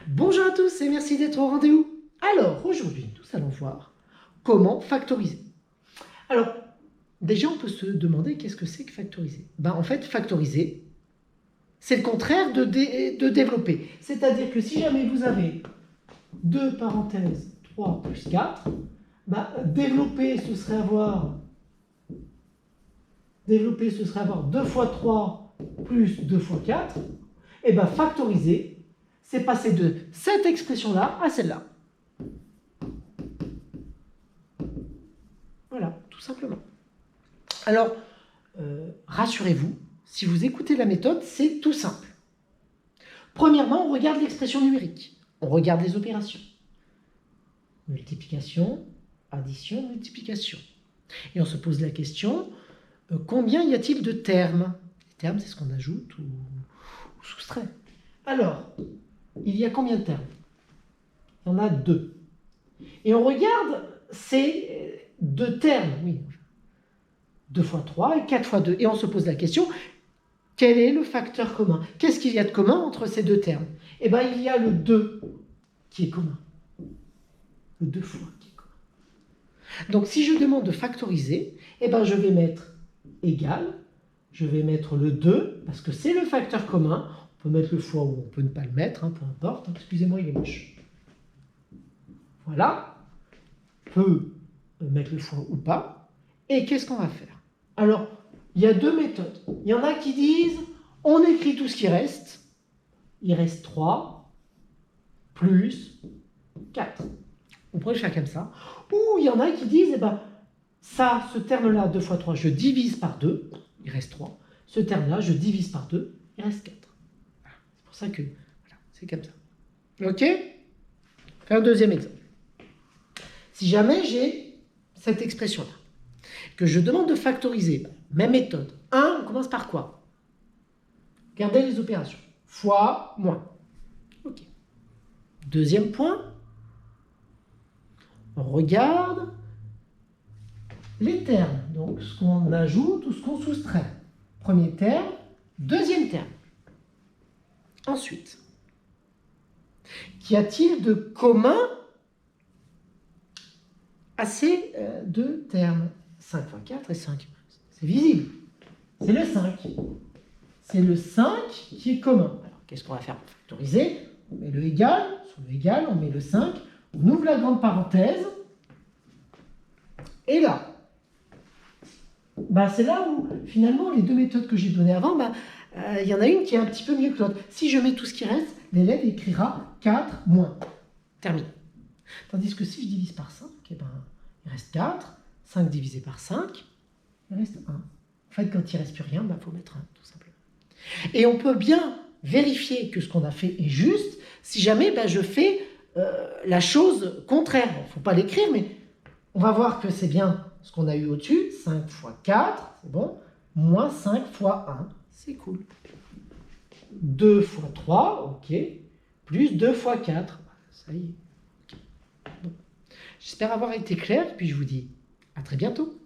Bonjour à tous et merci d'être au rendez-vous. Alors, aujourd'hui, nous allons voir comment factoriser. Alors, déjà, on peut se demander qu'est-ce que c'est que factoriser. En fait, factoriser, c'est le contraire de développer. C'est-à-dire que si jamais vous avez 2 parenthèses 3 plus 4, développer, ce serait avoir 2 fois 3 plus 2 fois 4. Et factoriser, c'est passer de cette expression-là à celle-là. Voilà, tout simplement. Alors, rassurez-vous, si vous écoutez la méthode, c'est tout simple. Premièrement, on regarde l'expression numérique. On regarde les opérations. Multiplication, addition, multiplication. Et on se pose la question, combien y a-t-il de termes? Les termes, c'est ce qu'on ajoute ou soustrait. Alors, il y a combien de termes? Il y en a 2. Et on regarde ces 2 termes, oui. 2 fois 3 et 4 fois 2. Et on se pose la question, quel est le facteur commun? Qu'est-ce qu'il y a de commun entre ces 2 termes? Il y a le 2 qui est commun. Le 2 fois qui est commun. Donc, si je demande de factoriser, je vais mettre égal, je vais mettre le 2, parce que c'est le facteur commun. On peut mettre le fois ou on peut ne pas le mettre, peu importe. Excusez-moi, il est moche. Voilà. On peut mettre le fois ou pas. Et qu'est-ce qu'on va faire? Alors, il y a 2 méthodes. Il y en a qui disent, on écrit tout ce qui reste. Il reste 3 plus 4. On pourrait le faire comme ça. Ou il y en a qui disent, ce terme-là, 2 fois 3, je divise par 2. Il reste 3. Ce terme-là, je divise par 2. Il reste 4. C'est pour ça que, c'est comme ça. OK? Fais un deuxième exemple. Si jamais j'ai cette expression-là, que je demande de factoriser, même méthode. 1, on commence par quoi? Regardez les opérations. Fois, moins. OK. Deuxième point, on regarde les termes. Donc, ce qu'on ajoute ou ce qu'on soustrait. Premier terme, deuxième terme. Ensuite, qu'y a-t-il de commun à ces 2 termes? 5 fois 4 et 5. C'est visible. C'est le 5. C'est le 5 qui est commun. Alors, qu'est-ce qu'on va faire pour factoriser? On met le égal. Sur le égal, on met le 5. On ouvre la grande parenthèse. Et là, c'est là où, finalement, les 2 méthodes que j'ai données avant, il y en a une qui est un petit peu mieux que l'autre. Si je mets tout ce qui reste, l'élève écrira 4 moins. Terminé. Tandis que si je divise par 5, il reste 4. 5 divisé par 5, il reste 1. En fait, quand il ne reste plus rien, il faut mettre 1, tout simplement. Et on peut bien vérifier que ce qu'on a fait est juste si jamais je fais la chose contraire. Il ne faut pas l'écrire, mais on va voir que c'est bien ce qu'on a eu au-dessus. 5 fois 4, c'est bon. Moins 5 fois 1, c'est cool. 2 fois 3, ok. Plus 2 fois 4, ça y est. Okay. Bon. J'espère avoir été clair, puis je vous dis à très bientôt.